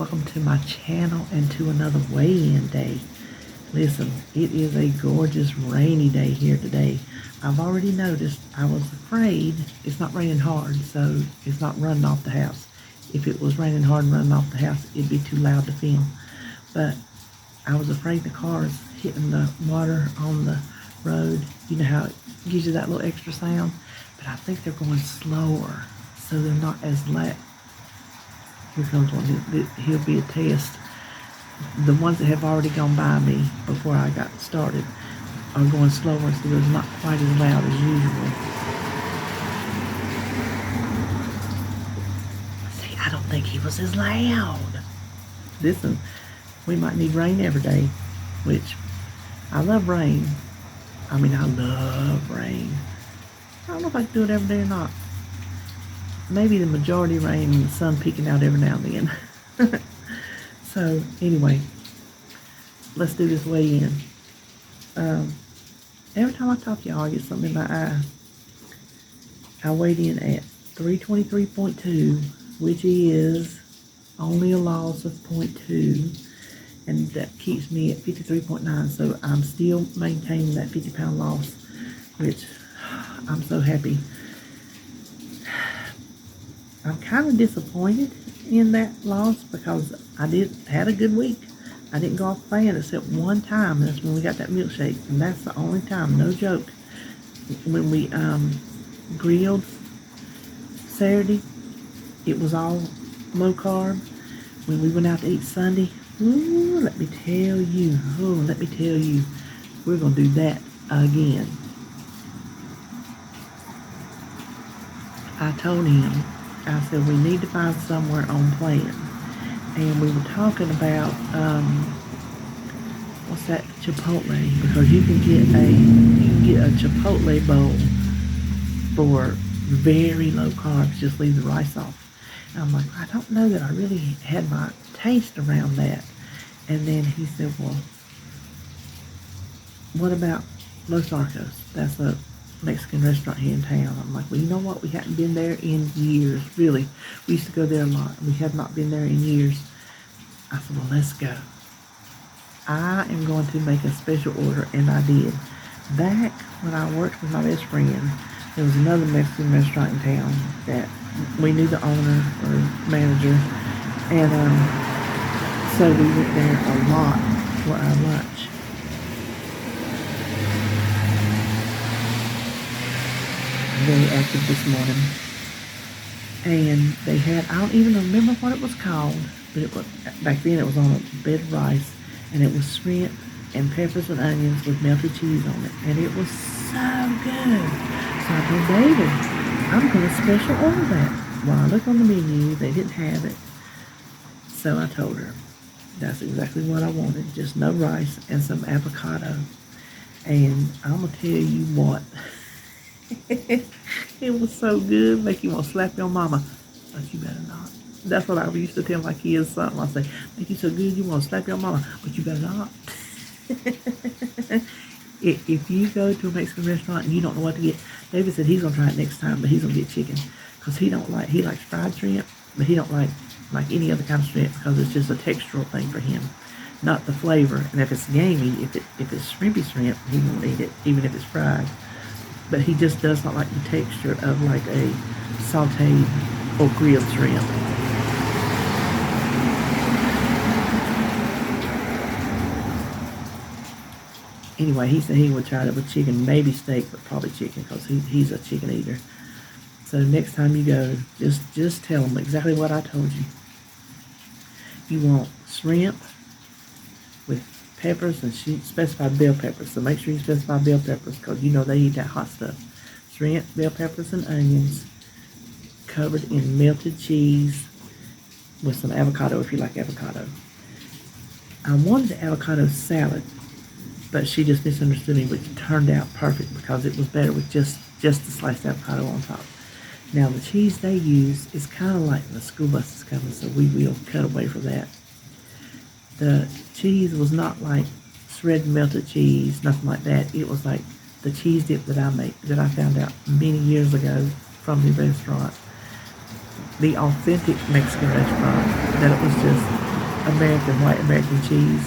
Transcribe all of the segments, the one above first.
welcome to my channel and to another weigh-in day. Listen, it is a gorgeous rainy day here today. I've already noticed. I was afraid it's not raining hard, so it's not running off the house. If it was raining hard and running off the house, it'd be too loud to film. But I was afraid the cars hitting the water on the road. You know how it gives you that little extra sound? But I think they're going slower, so they're not as loud. Here comes one. He'll be a test. The ones that have already gone by me before I got started are going slower, so they're not quite as loud as usual. See, I don't think he was as loud. Listen, we might need rain every day, which I love rain. I mean, I love rain. I don't know if I can do it every day or not. Maybe the majority rain and the sun peeking out every now and then. So anyway, let's do this weigh-in. Every time I talk to y'all, I get something in my eye. I weighed in at 323.2, which is only a loss of 0.2, and that keeps me at 53.9. So I'm still maintaining that 50-pound loss, which I'm so happy. I'm kind of disappointed in that loss because I had a good week. I didn't go off plan except one time, and that's when we got that milkshake, and that's the only time, no joke. When we grilled Saturday, it was all low carb. When we went out to eat Sunday, let me tell you, we're gonna do that again. I told him, I said, we need to find somewhere on plan. And we were talking about, what's that, Chipotle, because you can get a Chipotle bowl for very low carbs, just leave the rice off. And I'm like, I don't know that I really had my taste around that. And then he said, well, what about Los Arcos? That's a Mexican restaurant here in town. I'm like, well, you know what? We hadn't been there in years, really. We used to go there a lot. We have not been there in years. I said, well, let's go. I am going to make a special order, and I did. Back when I worked with my best friend, there was another Mexican restaurant in town that we knew the owner or manager, and so we went there a lot for our lunch. Very active this morning, and they had, I don't even remember what it was called, but it was, back then it was on a bed of rice, and it was shrimp and peppers and onions with melted cheese on it, and it was so good. So I told David, I'm going to special order that. When I looked on the menu, they didn't have it, so I told her that's exactly what I wanted, just no rice and some avocado. And I'm going to tell you what, it was so good, make you want to slap your mama, but you better not. That's what I used to tell my kids, something. I say, make you so good you want to slap your mama, but you better not. If you go to a Mexican restaurant and you don't know what to get, David said he's going to try it next time, but he's going to get chicken, because he likes fried shrimp, but he don't like any other kind of shrimp, because it's just a textural thing for him, not the flavor. And if it's gamey, if it's shrimpy shrimp, he won't eat it, even if it's fried. But he just does not like the texture of like a sauteed or grilled shrimp. Anyway, he said he would try it with chicken, maybe steak, but probably chicken, because he's a chicken eater. So next time you go, just tell him exactly what I told you. You want shrimp with peppers, and she specified bell peppers, so make sure you specify bell peppers, because you know they eat that hot stuff. Shrimp, bell peppers, and onions covered in melted cheese with some avocado if you like avocado. I wanted the avocado salad, but she just misunderstood me, which turned out perfect because it was better with just the sliced avocado on top. Now the cheese they use is kind of like the school bus is coming, so we will cut away from that. The cheese was not like shredded melted cheese, nothing like that. It was like the cheese dip that I found out many years ago from the restaurant, the authentic Mexican restaurant, that it was just white American cheese.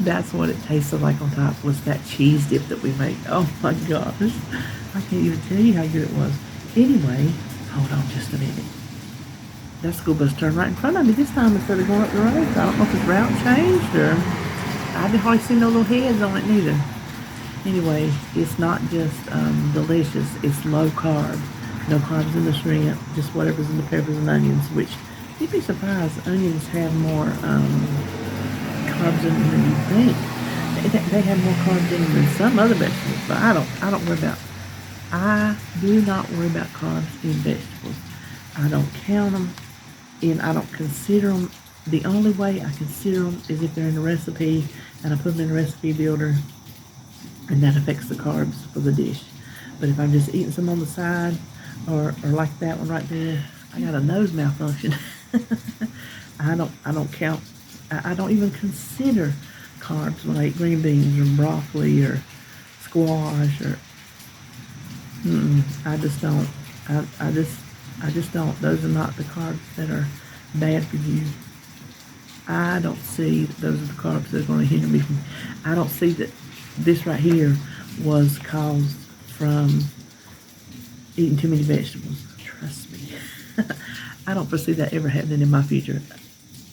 That's what it tasted like on top, was that cheese dip that we make. Oh my gosh. I can't even tell you how good it was. Anyway, hold on just a minute. That school bus turned right in front of me this time instead of going up the road. I don't know if his route changed or I didn't hardly see no little heads on it neither. Anyway, it's not just delicious, it's low carb. No carbs in the shrimp, just whatever's in the peppers and onions, which you'd be surprised, onions have more carbs in them than you think. They have more carbs in them than some other vegetables, but I do not worry about carbs in vegetables. I don't count them, and I don't consider them. The only way I consider them is if they're in a recipe, and I put them in a recipe builder, and that affects the carbs for the dish. But if I'm just eating some on the side, or like that one right there, I got a nose malfunction. I don't count. I don't even consider carbs when I eat green beans or broccoli or squash or. I just don't. I just don't. Those are not the carbs that are bad for you. I don't see that those are the carbs that are going to hinder me from. I don't see that this right here was caused from eating too many vegetables. Trust me. I don't foresee that ever happening in my future.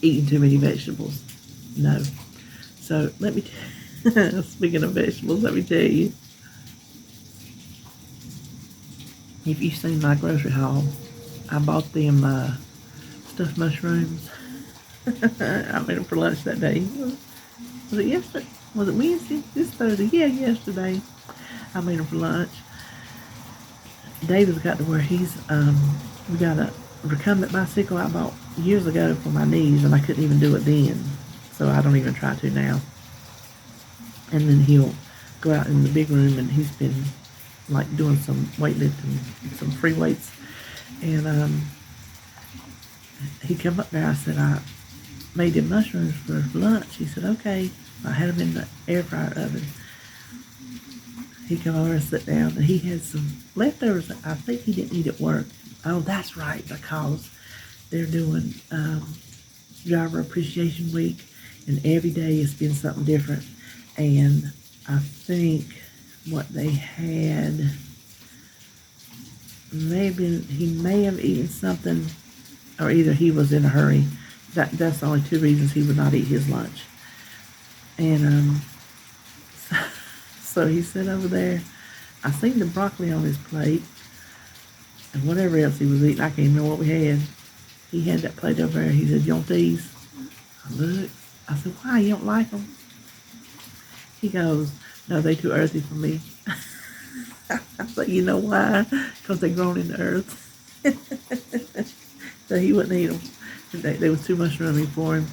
Eating too many vegetables. No. So let me, speaking of vegetables, let me tell you. If you've seen my grocery haul, I bought them stuffed mushrooms. I made them for lunch that day. Was it yesterday? Was it Wednesday? This Thursday? Yeah, yesterday. I made them for lunch. David's got to where he's, we got a recumbent bicycle I bought years ago for my knees, and I couldn't even do it then. So I don't even try to now. And then he'll go out in the big room, and he's been like doing some weightlifting, some free weights. And he come up there. I said, I made them mushrooms for lunch. He said, okay. I had them in the air fryer oven. He come over and sit down, and he had some leftovers that I think he didn't eat at work. Oh, that's right, because they're doing Driver Appreciation Week, and every day it's been something different. And I think what they had, maybe he may have eaten something, or either he was in a hurry. That's the only two reasons he would not eat his lunch. And so he sat over there. I seen the broccoli on his plate, and whatever else he was eating, I can't even know what we had. He had that plate over there. He said, you want these? I looked. I said, why, you don't like them? He goes, no, they too earthy for me. I said, you know why? Because they grown in the earth. So he wouldn't eat them. They was too much running for him.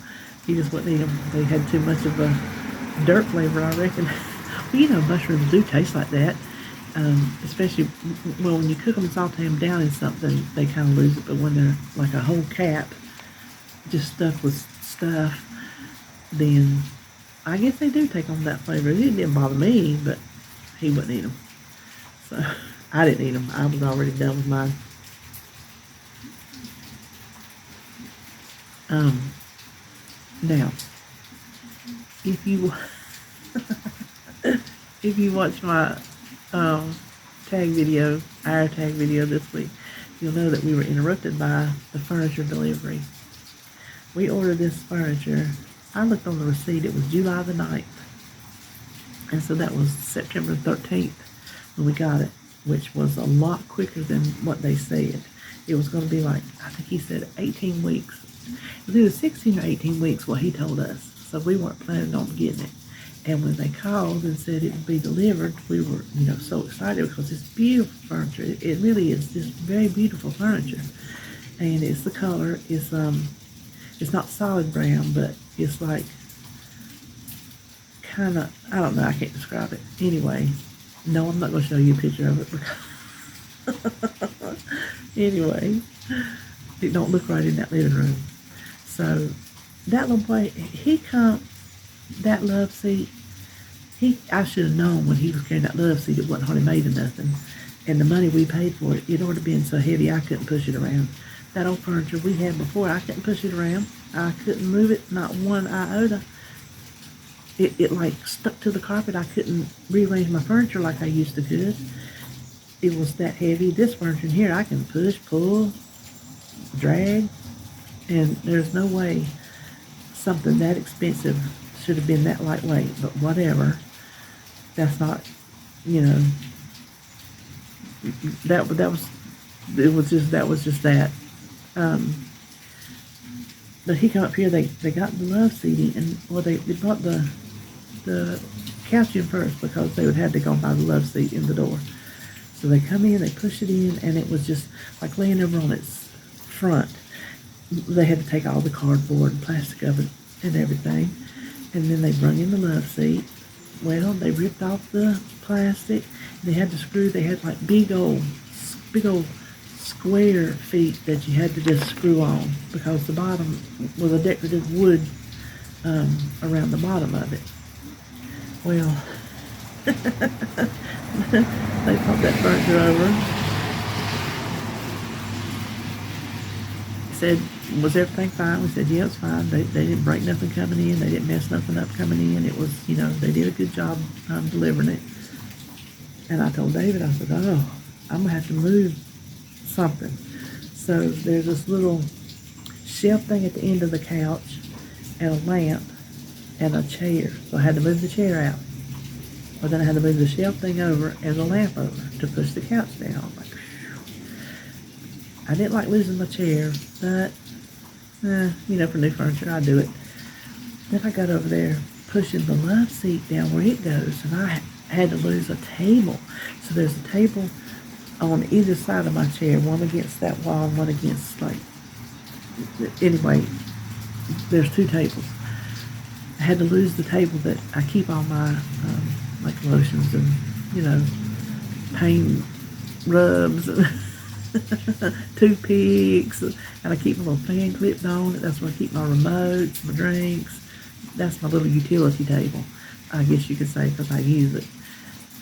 He just wouldn't eat them. They had too much of a dirt flavor, I reckon. Well, you know, mushrooms do taste like that. Especially when you cook them and saute them down in something, they kind of lose it. But when they're like a whole cap, just stuffed with stuff, then I guess they do take on that flavor. It didn't bother me, but he wouldn't eat them. So I didn't eat them. I was already done with mine. Now, if you watch my our tag video this week, you'll know that we were interrupted by the furniture delivery. We ordered this furniture. I looked on the receipt. It was July the 9th. And so that was September 13th when we got it, which was a lot quicker than what they said. It was going to be like, I think he said 18 weeks. It was either 16 or 18 weeks, what he told us. So we weren't planning on getting it. And when they called and said it would be delivered, we were, so excited because it's beautiful furniture. It really is just very beautiful furniture. And it's the color. It's not solid brown, but it's like kind of, I don't know, I can't describe it. Anyway, no, I'm not going to show you a picture of it. Anyway, it don't look right in that living room. So that little boy, he come, that love seat, I should have known when he was carrying that love seat, it wasn't hardly made of nothing. And the money we paid for it, it ought to have been so heavy I couldn't push it around. that old furniture we had before, I couldn't push it around. I couldn't move it, not one iota. It like stuck to the carpet. I couldn't rearrange my furniture like I used to could. It was that heavy. This furniture in here, I can push, pull, drag, and there's no way something that expensive should have been that lightweight, but whatever. That's not, you know, that was just that. But he come up here, they got the love seating, and well, they brought the couch in first because they would have to go by the love seat in the door. So they come in, they push it in, and it was just like laying over on its front. They had to take all the cardboard and plastic of it and everything, and then they brought in the love seat. Well, they ripped off the plastic. They had to screw. They had like big old square feet that you had to just screw on because the bottom was a decorative wood around the bottom of it. Well, they popped that furniture over. Said, was everything fine? We said, yeah, it's fine. They didn't break nothing coming in. They didn't mess nothing up coming in. It was, you know, they did a good job delivering it. And I told David, I said, oh, I'm going to have to move something. So there's this little shelf thing at the end of the couch and a lamp and a chair. So I had to move the chair out. But then I had to move the shelf thing over and the lamp over to push the couch down. I'm like, I didn't like losing my chair, but, you know, for new furniture, I do it. Then I got over there pushing the love seat down where it goes, and I had to lose a table. So there's a table on either side of my chair, one against that wall and one against, like, anyway, there's two tables. I had to lose the table that I keep all my, like, lotions and, you know, pain rubs and toothpicks, and I keep my little fan clipped on it. That's where I keep my remotes, my drinks. That's my little utility table, I guess you could say, because I use it.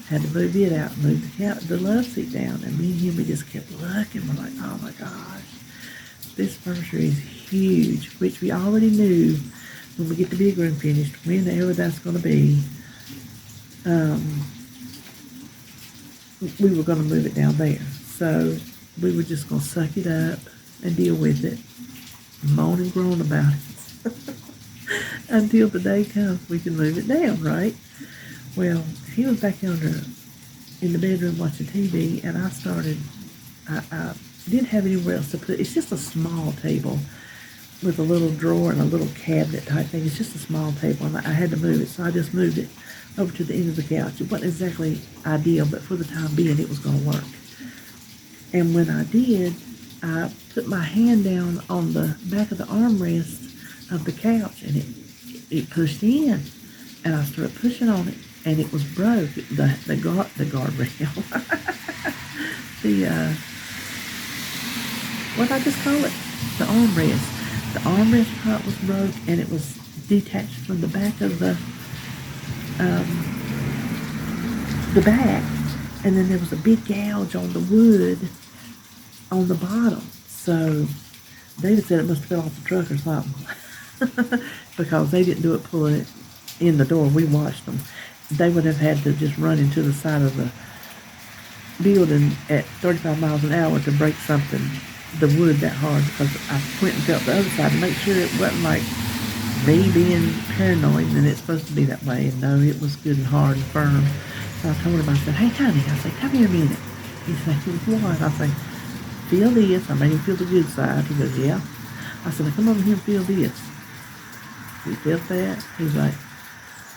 Had to move it out, move the love seat down, and me and him, we just kept looking. We're like, oh my gosh, this furniture is huge, which we already knew when we get the big room finished, whenever that's going to be. We were going to move it down there. So we were just going to suck it up and deal with it, moan and groan about it until the day comes we can move it down, right? Well, he was back yonder in the bedroom watching TV, and I didn't have anywhere else to put it. It's just a small table with a little drawer and a little cabinet type thing. It's just a small table, and I had to move it, so I just moved it over to the end of the couch. It wasn't exactly ideal, but for the time being, it was going to work. And when I did, I put my hand down on the back of the armrest of the couch, and it pushed in, and I started pushing on it, and it was broke. The guardrail, what did I just call it? The armrest. The armrest part was broke, and it was detached from the back of the back, and then there was a big gouge on the wood on the bottom. So David said it must have fell off the truck or something because they didn't do it pulling it in the door. We watched them. They would have had to just run into the side of the building at 35 miles an hour to break something, the wood that hard, because I went and felt the other side to make sure it wasn't like me being paranoid and it's supposed to be that way. And no, it was good and hard and firm. So I told him, I said, hey Tony, I said, come here a minute. He said, what? I said, feel this. I made him feel the good side. He goes, yeah. I said, come over here and feel this. He felt that. He's like,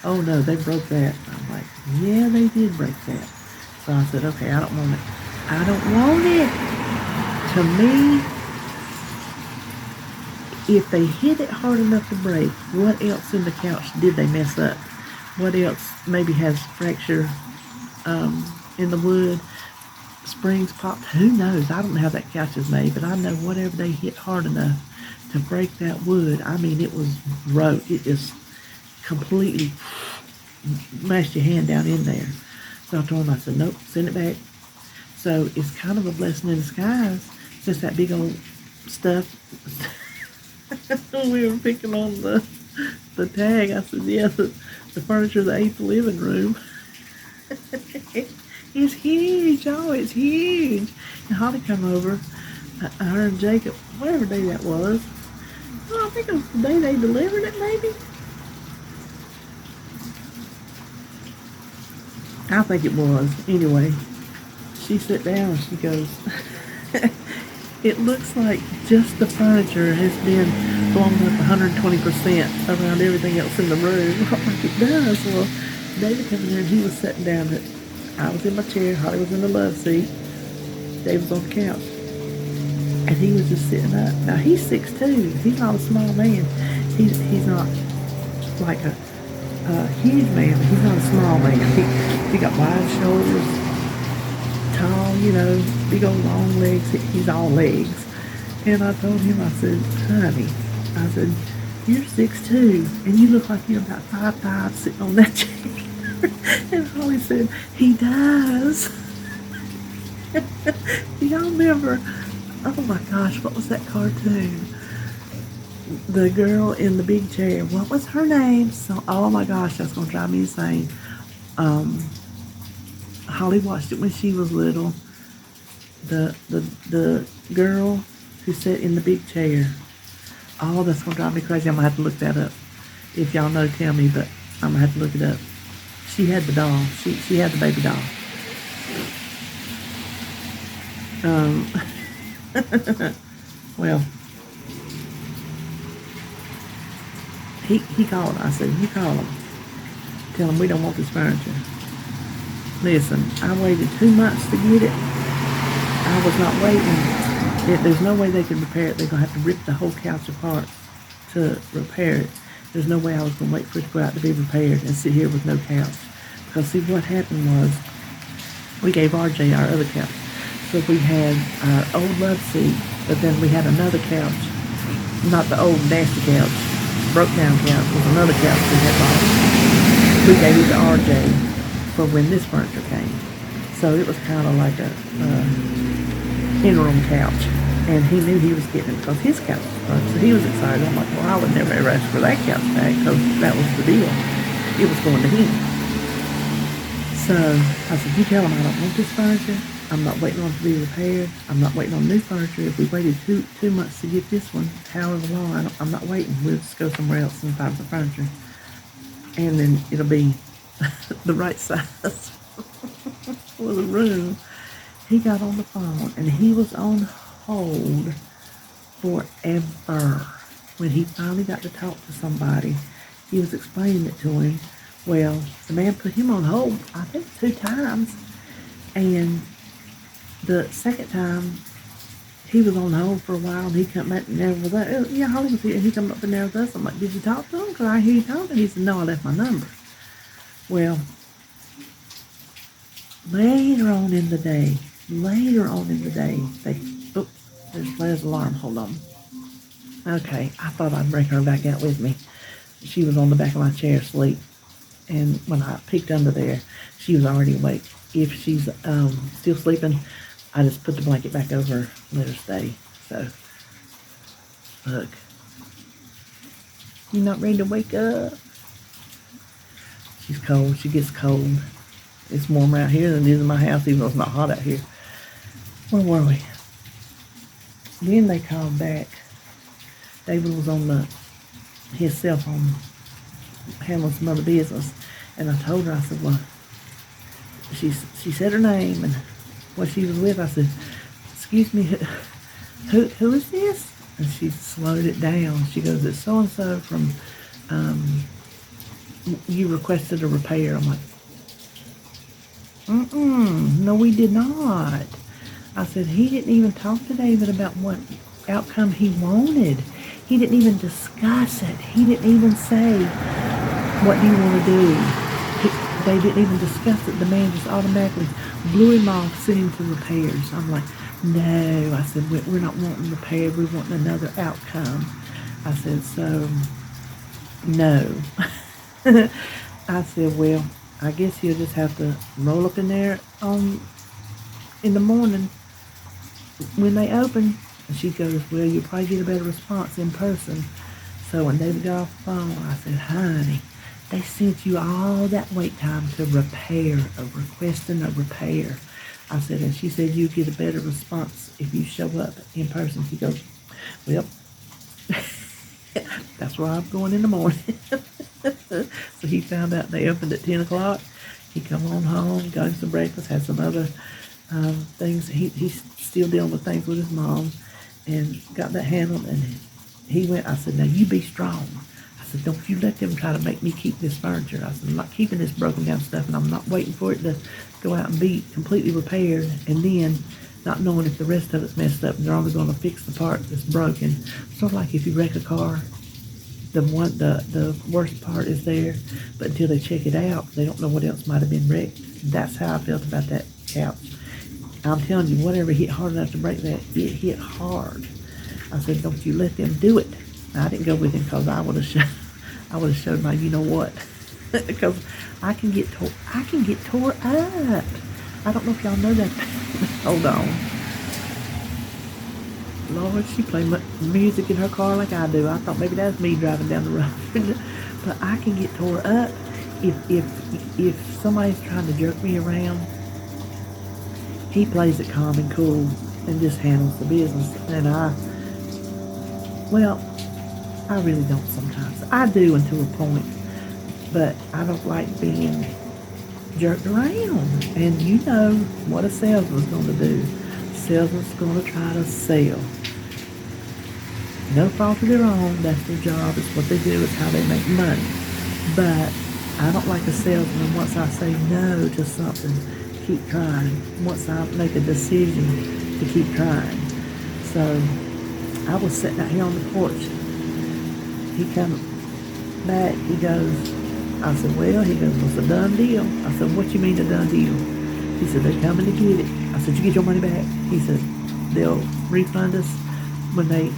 oh no, they broke that. I'm like, yeah, they did break that. So I said, okay, I don't want it. I don't want it. To me, if they hit it hard enough to break, what else in the couch did they mess up? What else maybe has fracture in the wood? Springs popped. Who knows? I don't know how that couch is made, but I know whatever they hit hard enough to break that wood, I mean, it was broke. It just completely mashed your hand down in there. So I told him, I said, nope, send it back. So it's kind of a blessing in disguise. Just that big old stuff. We were picking on the tag. I said, yeah, the furniture that ate the living room. It's huge. Oh, it's huge. And Holly come over. Her and Jacob, whatever day that was. Oh, I think it was the day they delivered it, maybe. I think it was. Anyway, she sat down and she goes, it looks like just the furniture has been blown up 120% around everything else in the room. I'm like, it does. Well, David came in there and he was sitting down. I was in my chair. Holly was in the love seat. David was on the couch. And he was just sitting up. Now, he's 6'2". He's not a small man. He's not like a huge man, but he's not a small man. He got wide shoulders, tall, big old long legs. He's all legs. And I told him, I said, honey, I said, you're 6'2", and you look like you're about 5'5" sitting on that chair. And Holly said, he does. Do y'all remember, oh my gosh, what was that cartoon? The girl in the big chair. What was her name? So, oh my gosh, that's gonna drive me insane. Holly watched it when she was little. The girl who sat in the big chair. Oh, that's gonna drive me crazy. I'm gonna have to look that up. If y'all know, tell me. But I'm gonna have to look it up. She had the doll. She had the baby doll. Well. He called. I said, you call him. Tell him we don't want this furniture. Listen, I waited 2 months to get it. I was not waiting. There's no way they can repair it. They're going to have to rip the whole couch apart to repair it. There's no way I was going to wait for it to go out to be repaired and sit here with no couch. Because see, what happened was, we gave RJ our other couch. So we had our old love seat, but then we had another couch. Not the old nasty couch. Broke down couch was another couch we had bought. We gave it to RJ for when this furniture came. So it was kind of like a interim couch. And he knew he was getting it because his couch was broke. So he was excited. I'm like, well, I would never ever ask for that couch back because that was the deal. It was going to him. So I said, you tell him I don't want this furniture. I'm not waiting on it to be repaired. I'm not waiting on new furniture. If we waited two months to get this one, however long, I'm not waiting. We'll just go somewhere else and find some furniture. And then it'll be the right size for the room. He got on the phone, and he was on hold forever. When he finally got to talk to somebody, he was explaining it to him. Well, the man put him on hold, I think 2 times. And the second time, he was on hold for a while, and he come back and there with us. Yeah, Holly was here, and he come up in there with us. I'm like, did you talk to him? Because I hear you talking. He said, no, I left my number. Well, later on in the day, there's Blair's alarm. Hold on. Okay, I thought I'd bring her back out with me. She was on the back of my chair asleep. And when I peeked under there, she was already awake. If she's still sleeping, I just put the blanket back over her, let her stay. So, look. You not ready to wake up? She's cold. She gets cold. It's warmer out here than it is in my house, even though it's not hot out here. Where were we? Then they called back. David was on his cell phone handling some other business. And I told her, I said, well, she said her name and what she was with. I said, excuse me, who is this? And she slowed it down. She goes, it's so-and-so from, you requested a repair. I'm like, no, we did not. I said, he didn't even talk to David about what outcome he wanted. He didn't even discuss it. He didn't even say, what do you want to do? They didn't even discuss it. The man just automatically blew him off, sent him to repairs. I'm like, no. I said, we're not wanting repaired. We're wanting another outcome. I said, so, no. I said, well, I guess he'll just have to roll up in there in the morning when they open And she goes, well, you'll probably get a better response in person. So when David got off the phone, I said, honey, they sent you all that wait time to requesting a repair. I said, and she said you get a better response if you show up in person. She goes, well, that's where I'm going in the morning. So he found out they opened at 10 o'clock. He come on home, got him some breakfast, had some other things. He's still dealing with things with his mom and got that handled. And he went, I said, now you be strong. I said, don't you let them try to make me keep this furniture. I said, I'm not keeping this broken down stuff, and I'm not waiting for it to go out and be completely repaired and then not knowing if the rest of it's messed up and they're only going to fix the part that's broken. Sort of like if you wreck a car, the worst part is there, but until they check it out, they don't know what else might have been wrecked. That's how I felt about that couch. I'm telling you, whatever hit hard enough to break that, it hit hard. I said, don't you let them do it. Now, I didn't go with him because I would have showed my you know what. Because I can get tore up. I don't know if y'all know that. Hold on. Lord, she played music in her car like I do. I thought maybe that's me driving down the road. But I can get tore up if somebody's trying to jerk me around. He plays it calm and cool and just handles the business. And I really don't sometimes. I do until a point, but I don't like being jerked around. And you know what a salesman's going to do. Salesman's going to try to sell. No fault of their own. That's their job. It's what they do. It's how they make money. But I don't like a salesman. Once I say no to something, keep trying. Once I make a decision to keep trying. So I was sitting out here on the porch. He come back. He goes, I said, well, he goes, it's a done deal. I said, what you mean a done deal? He said, they're coming to get it. I said, you get your money back? He said, they'll refund us when they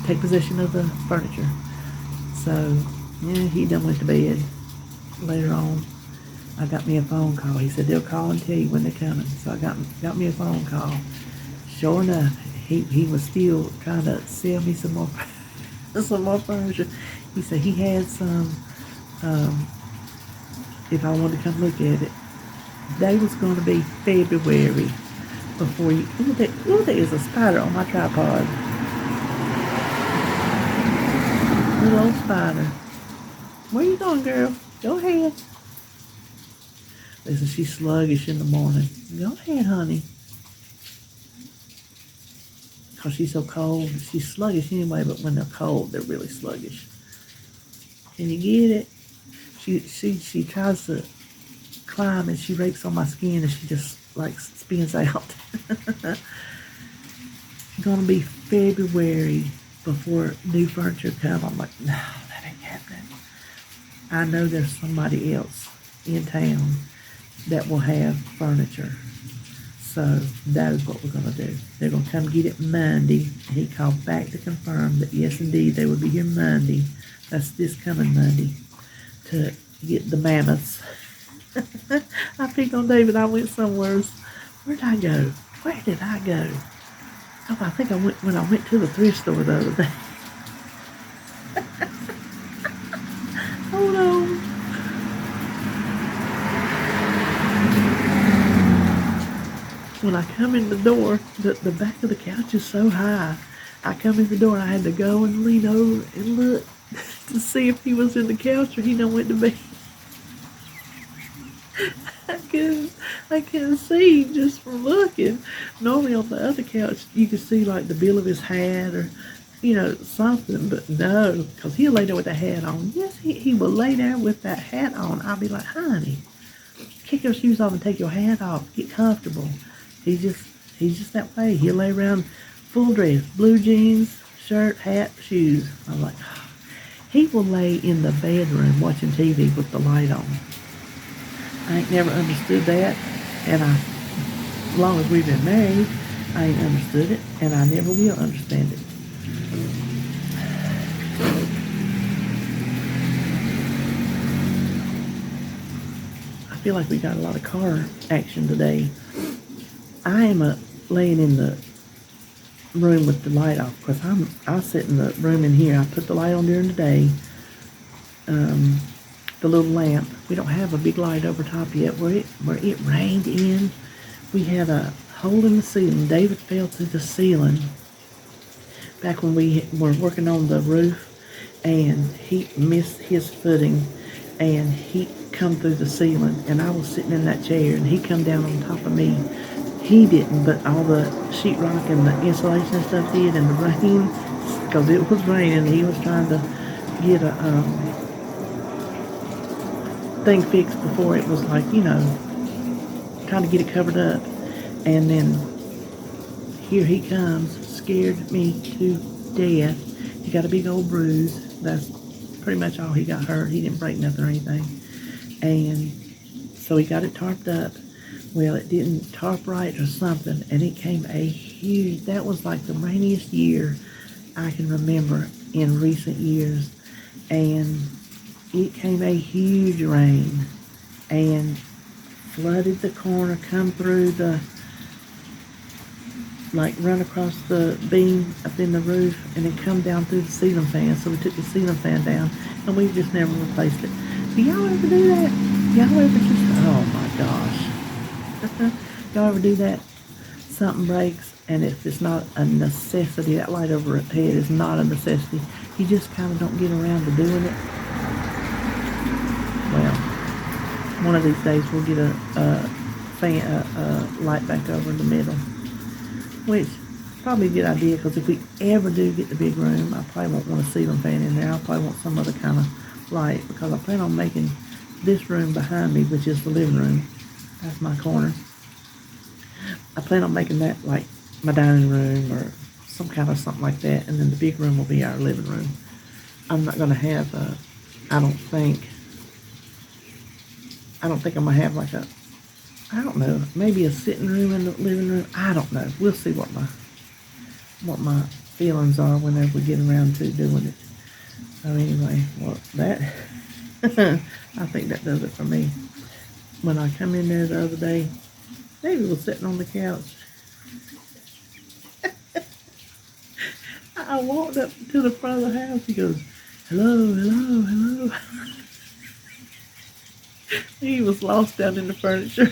take possession of the furniture. So, yeah, he done went to bed. Later on, I got me a phone call. He said, they'll call and tell you when they're coming. So I got me a phone call. Sure enough, he was still trying to sell me some more furniture. He said he had some, if I wanted to come look at it. They was going to be February before you. Ooh, there is a spider on my tripod. Little old spider. Where you going, girl? Go ahead. Listen, she's sluggish in the morning. Go ahead, honey. Because she's so cold. She's sluggish anyway, but when they're cold, they're really sluggish. Can you get it? She tries to climb and she rakes on my skin and she just like spins out. It's gonna be February before new furniture come. I'm like, no, that ain't happening. I know there's somebody else in town that will have furniture. So that is what we're gonna do. They're gonna come get it Monday. He called back to confirm that yes indeed they would be here Monday. That's this coming Monday to get the Maness. I picked on David. I went somewhere. Where did I go? Where did I go? Oh, I think I went when I went to the thrift store the other day. Hold on. When I come in the door, the back of the couch is so high. I come in the door and I had to go and lean over and look to see if he was in the couch or he done went to bed. I couldn't see just from looking. Normally on the other couch, you could see like the bill of his hat or, something. But no, because he'll lay there with the hat on. Yes, he will lay there with that hat on. I'll be like, honey, kick your shoes off and take your hat off. Get comfortable. He's just that way. He'll lay around full dress, blue jeans, shirt, hat, shoes. I'm like, oh. He will lay in the bedroom watching TV with the light on. I ain't never understood that, and as long as we've been married, I ain't understood it, and I never will understand it. I feel like we got a lot of car action today. I am laying in the room with the light off, because I sit in the room in here. I put the light on during the day, the little lamp. We don't have a big light over top yet. Where it rained in, we had a hole in the ceiling. David fell through the ceiling back when we were working on the roof, and he missed his footing, and he come through the ceiling, and I was sitting in that chair, and he come down on top of me. He didn't, but all the sheetrock and the insulation and stuff did, and the rain, because it was raining. He was trying to get a thing fixed before it was like, trying to get it covered up. And then here he comes, scared me to death. He got a big old bruise. That's pretty much all he got hurt. He didn't break nothing or anything. And so he got it tarped up. Well, it didn't tarp right or something, and it came a huge, that was like the rainiest year I can remember in recent years. And it came a huge rain and flooded the corner, come through the, like run across the beam up in the roof, and it come down through the ceiling fan. So we took the ceiling fan down, and we've just never replaced it. Do y'all ever do that? Y'all ever just, oh my gosh. Y'all ever do that? Something breaks, and if it's not a necessity, that light overhead is not a necessity, you just kind of don't get around to doing it. Well, one of these days we'll get a light back over in the middle, which is probably a good idea, because if we ever do get the big room, I probably won't want a ceiling fan in there. I'll probably want some other kind of light, because I plan on making this room behind me, which is the living room. That's my corner. I plan on making that like my dining room or some kind of something like that, and then the big room will be our living room. I'm not going to have I don't think I'm going to have like I don't know, maybe a sitting room in the living room. I don't know. We'll see what my feelings are whenever we get around to doing it. So anyway, well, that I think that does it for me. When I come in there the other day, David was sitting on the couch. I walked up to the front of the house. He goes, hello, hello, hello. He was lost down in the furniture.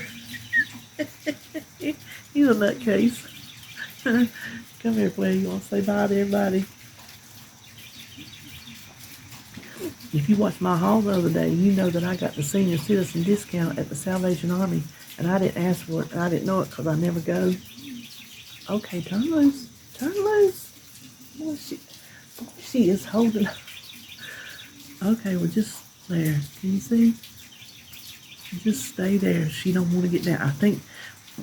He's a nutcase. Come here, please. You want to say bye to everybody? If you watched my haul the other day, you know that I got the senior citizen discount at the Salvation Army, and I didn't ask for it, and I didn't know it because I never go. Okay, turn loose. Turn loose. Boy, she is holding. Okay, well, just there. Can you see? Just stay there. She don't want to get down. I think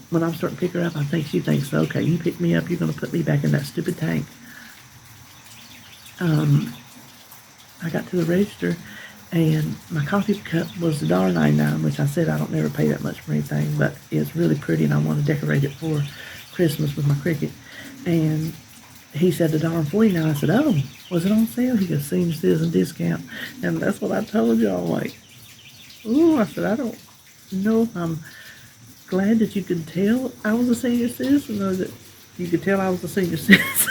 when I'm starting to pick her up, I think she thinks, okay, you pick me up, you're going to put me back in that stupid tank. I got to the register, and my coffee cup was $1.99, which I said I don't never pay that much for anything, but it's really pretty, and I want to decorate it for Christmas with my cricket. And he said $1.49. I said, oh, was it on sale? He goes, senior citizen discount. And that's what I told you. I'm like, ooh, I said, I don't know if I'm glad that you could tell I was a senior citizen, or that you could tell I was a senior citizen.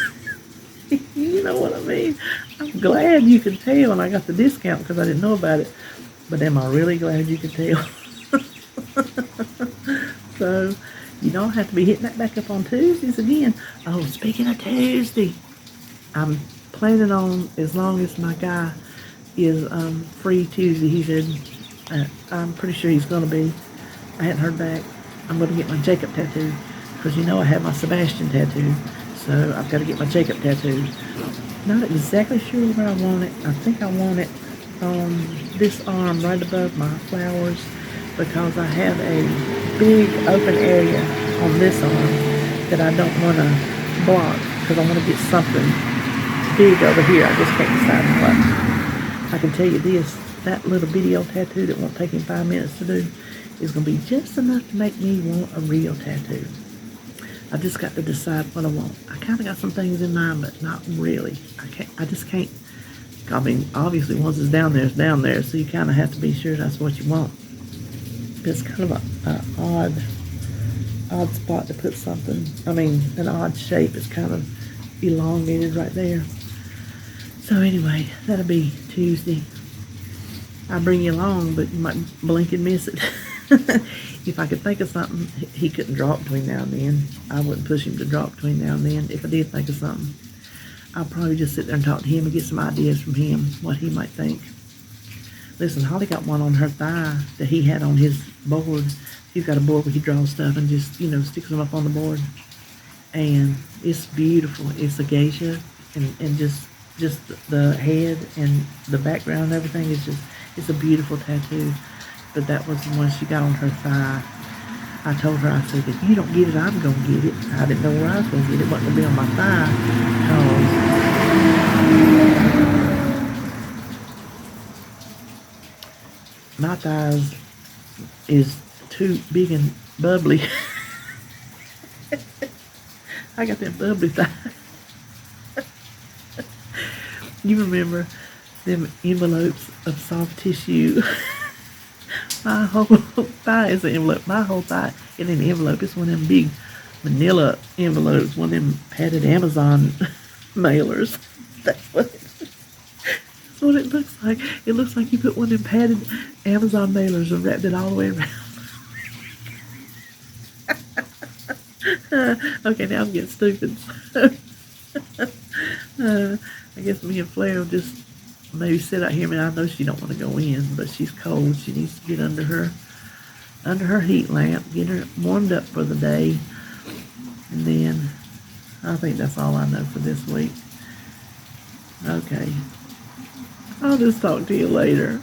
You know what I mean? I'm glad you could tell, and I got the discount because I didn't know about it. But am I really glad you could tell? So, you don't have to be hitting that back up on Tuesdays again. Oh, speaking of Tuesday, I'm planning on, as long as my guy is free Tuesday, he said, I'm pretty sure he's going to be. I hadn't heard back. I'm going to get my Jacob tattoo, because you know I have my Sebastian tattoo. So I've got to get my Jacob tattoo. Not exactly sure where I want it. I think I want it on this arm right above my flowers, because I have a big open area on this arm that I don't want to block, because I want to get something big over here. I just can't decide what. I can tell you this, that little video tattoo that won't take him 5 minutes to do is going to be just enough to make me want a real tattoo. I just got to decide what I want. I kind of got some things in mind, but not really. I just can't. I mean, obviously once it's down there, so you kind of have to be sure that's what you want. It's kind of an odd spot to put something. I mean, an odd shape. It's kind of elongated right there. So anyway, that'll be Tuesday. I'll bring you along, but you might blink and miss it. If I could think of something he couldn't drop between now and then, I wouldn't push him to drop between now and then. If I did think of something, I'll probably just sit there and talk to him and get some ideas from him, what he might think. Listen, Holly got one on her thigh that he had on his board. He's got a board where he draws stuff and just, sticks them up on the board. And it's beautiful. It's a geisha, and just the head and the background and everything is just, it's a beautiful tattoo. But that was the one she got on her thigh. I told her, I said, if you don't get it, I'm going to get it. I didn't know where I was going to get it. It wasn't going to be on my thigh. Because my thighs is too big and bubbly. I got them bubbly thighs. You remember them envelopes of soft tissue? My whole thigh is an envelope. My whole thigh is an envelope. It's one of them big manila envelopes, one of them padded Amazon mailers. That's what it looks like. It looks like you put one of them padded Amazon mailers and wrapped it all the way around. Okay, now I'm getting stupid. I guess me and Flair will just maybe sit out here. I mean, I know she don't want to go in, but she's cold. She needs to get under her heat lamp, get her warmed up for the day, and then I think that's all I know for this week. Okay, I'll just talk to you later.